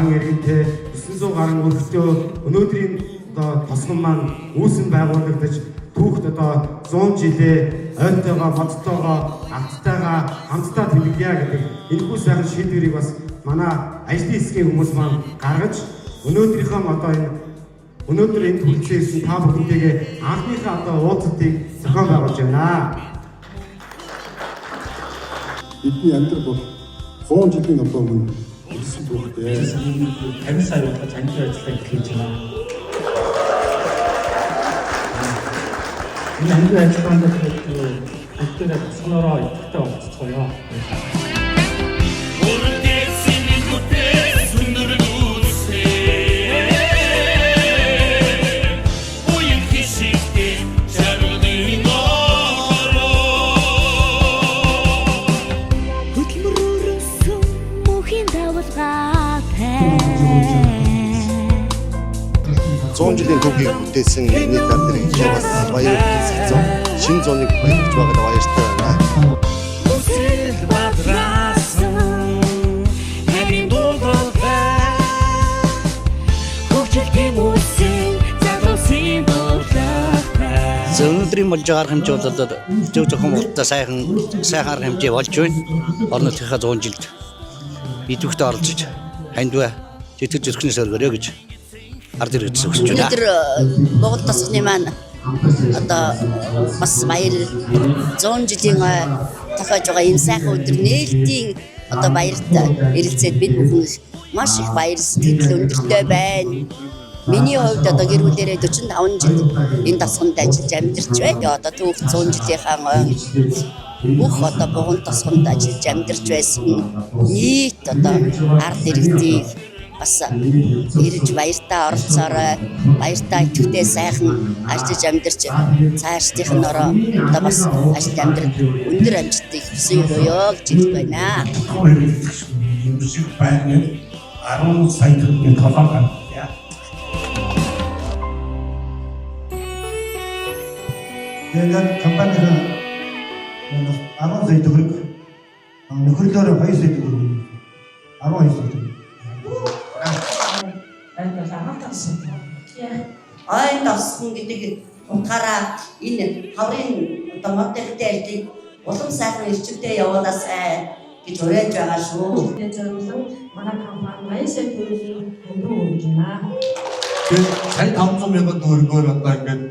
гаруй иргэнтэй 900 гаруй өргөтөө өнөөдрийн одоо тосгон маань үүсэн байгуулагдаж түүхт одоо 100 жилээ ойртойгоо, бодтойгоо, авттайгаа хамтдаа тэмдэглэе гэдэг энэхүү сайхан шийдвэрийг бас манай ажлын хэсгийн хүмүүс маань гаргаж өнөөдрийнхөө одоо өнөөдөр энэ төлөвлөсөн ирсэн та бүхэнтэйгээ анхныхаа одоо уулзалтыг зохион байгуулж байна. Бидний амьдрал бол 100 жилийн одоо өмнө ирсэн түүхтэй. 50 сая удаа занжир ажиллаж хийж байна. Энэ амьдрал ажиллагаанд бүгдээ сонороо ихтэй болцгоё. Жилийн түүхийг бүтээсэн нийт нарыг бас баяр хэлсэн. Шинэ зуныг баярлаж байгаад баяртай байна. Өнөөдрийн болж байгаа хэмжээ бол зөв зөвхөн уртаа сайхан арга хэмжээ болж байна. Орон нутгийнхаа 100 жилд идэвхтэй оролцож хандваа тэтгэж зөрчнөөс өргөрөө гэж ард иргэд зөвсөж байна. Өнөөдөр Монгол тосгоны маань одоо бас баяр 100 жилийн тохиож байгаа энэ сайхан өдөр нээлтийн одоо баярт ирэлцээд бид бүхэн маш их баяр сэтгэл өндөртэй байна. Миний хувьд одоо гэр бүлээрээ 45 жил энэ тосгонд ажиллаж амьдарч байна. Одоо түүх 100 жилийнхаа бүх одоо Буган тосгонд ажиллаж амьдарч байсан нийт одоо ард иргэдийг бас ирж баяртаа оролцоорой, баяртаа идэвхтэй сайхан ажиллаж амьдарч цаашдынх нь ороо одоо бас ажиллаж амьдрал өндөр амжилтыг хүсэн өрөөё гэж хэлж байна. Music band 10 сая төгрөгийн толгой байна. Тэгээд компанийн 10 сая төгрөг нөхөрлөөр 2 сая төгрөг 12 сая төгрөг. Айн тосгон гэдэг утгаараа энэ хаврын одоо модернтэй ажлыг улам сайхан эрчимтэй явуулаасай гэж уриалж байгаа шүү. Тэгээд зөвлөн манай компани 80 сая төгрөгийн хөнгөн өгж байна. Тэгээд сая 500 мянган төгрөгөөр одоо ингээд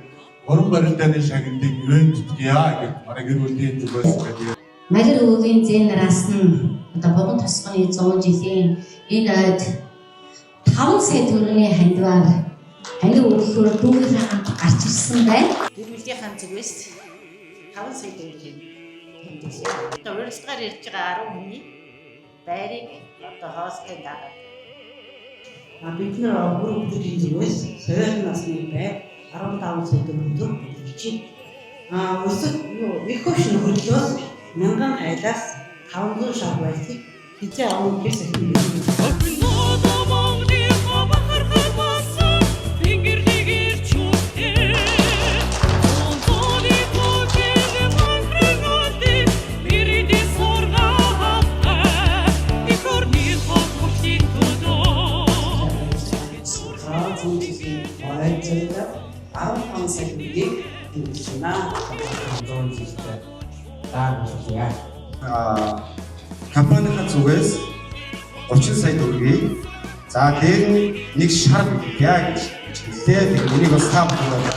уран барилдааны шагналыг ивент хийя гэж манай гэр бүлийн зүгээс байдаг. Маlir өвгийн зэнараас нь одоо Буган тосгоны 100 жилийн энэ ойд 5 сая төгрөгийн хандваар ханиг өглөөр түүхийнхээ хамт гарч ирсэн байна. Гэр бүлийнхаа зүгээс 5 сая төгрөгийн хандвар. Одоо урилсгаар ирж байгаа 10 хүний байрыг одоо хоолтой дагаад. Бид нэр бүр бүдгийн зүгээс соёлын насны байр 15 сая төгрөг бичиж өсөд их хөшин хөрлөөс 1000 айлаас 500 шар байсыг хизээ авах гэж хэлсэн. Компанийн зүгээс 30 сая төгрөгийг за дээр нэг шар яа гэж хэлээ. Энийг бас та бүхэнд гэж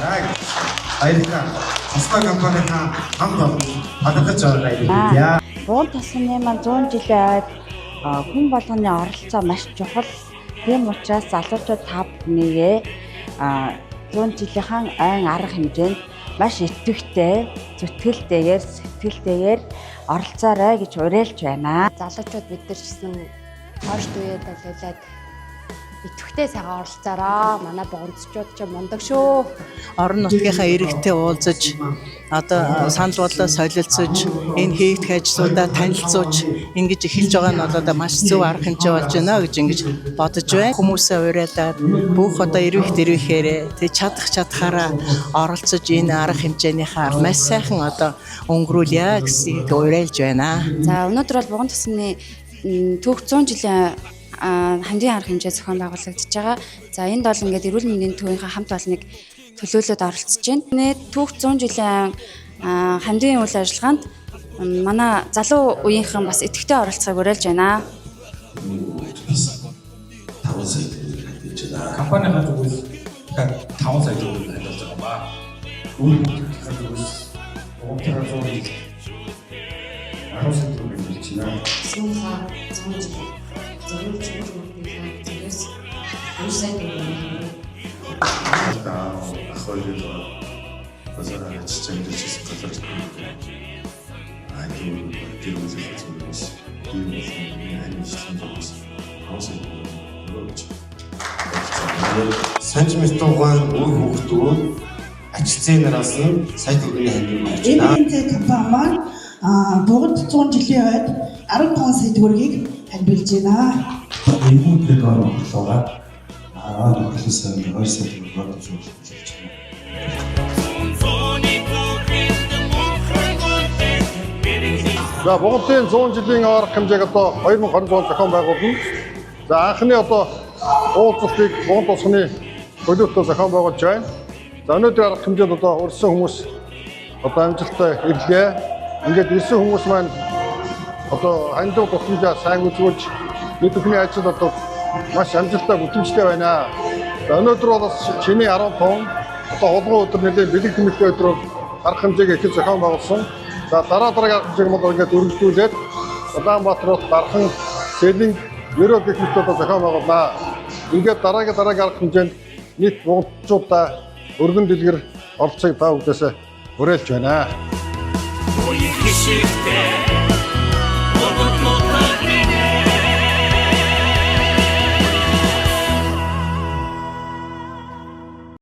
баярлалаа. Тусгай компанийнхаа хамт олон хадгалж байгаа. Буган тосгоны маань 100 жилийн ойд хүн болгоны оролцоо маш чухал. Тийм учраас залуучууд та бүхнийгээ 100 жилийнхэн айн арга хэмжээнд маш идэвхтэй, зүтгэлтэйгээр, сэтгэлтэйгээр оролцоорой гэж уриалж байна. Залуучууд бид нар гэсэн хойш үеэд болоод идэвхтэй сайхан оролцоороо. Манай буганцчууд ч мундаг шүү. Орон нутгийнхаа иргэдтэй уулзаж одоо санал бодлоо солилцож энэ хийгдэх ажлуудаа танилцуулж ингэж эхэлж байгаа нь одоо маш зөв арга хэмжээ болж байна гэж ингэж бодож байна. Хүмүүсээ уриалаад бүх одоо ирвэхээр тэг чадхаараа оролцож энэ арга хэмжээнийхээ маш сайхан одоо өнгөрүүлье гэсэн уриалж байна. За өнөөдөр бол Буган тосгоны түүх 100 жилийн хандийн арга хэмжээ зохион байгуулагдаж байгаа. За энд бол ингээд эрүүл мэндийн төвийнхээ хамт олныг төлөөлөд оролцож байна. Түүх 100 жилийн хандийн үйл ажиллагаанд манай залуу үеийнхэн бас идэвхтэй оролцохыг уриалж байна. 5 сая төгрөг хандиж байна. Компанийн зүгээс 5 сая төгрөг хандиж байгаа ба. Үүний зүгээс Октогоор 10 сая төгрөг хандиж байна. Сумха 100 жил. Зүгээс 10 сая төгрөг. Ахвалж базараа чичээд ирсэн газар 아니 들으면서 같이 Санжмистогоон өөр хүүхдүүд ажилтны нараас нь сая төгрөгийн хандив болж байна. Энэ компани маань бүгд 100 жилийн хойд 15 сая төгрөгийг хандивж байна. Энгүүдэд оруулаад нөхөрлөөсөө 2 сая төгрөг болж байна. За Монголын 100 жилийн арга хэмжээг одоо 2020 он зохион байгуулна. За анхны одоо уулзалтыг Монгол улсны төлөвлөлтөөр зохион байгуулж байна. За өнөөдөр арга хэмжээнд одоо урьдчилан хүмүүс одоо амжилттай ирлээ. Ингээд ирсэн хүмүүс маань одоо хандив тусламжаа сайн үзүүлж бид бүхний ажил одоо маш амжилттай бүтэмжтэй байна. За өнөөдөр бол бас чиний 15 одоо холбоо өдөр нэлээд бэлэг тэмэлтэй өдрөөр арга хэмжээг их зохион байгуулсан. За дараагийн арга хэмжээг бол ингээд өргөжлүүлээд Улаанбаатар дархан Сэлэнг Ерөө гэх мэт одоо зохион байгуулнаа. Ингээд дараагийн арга хэмжээнд нийт монголчуудаа өргөн дэлгэр оролцоог та бүдээс уриалж байна.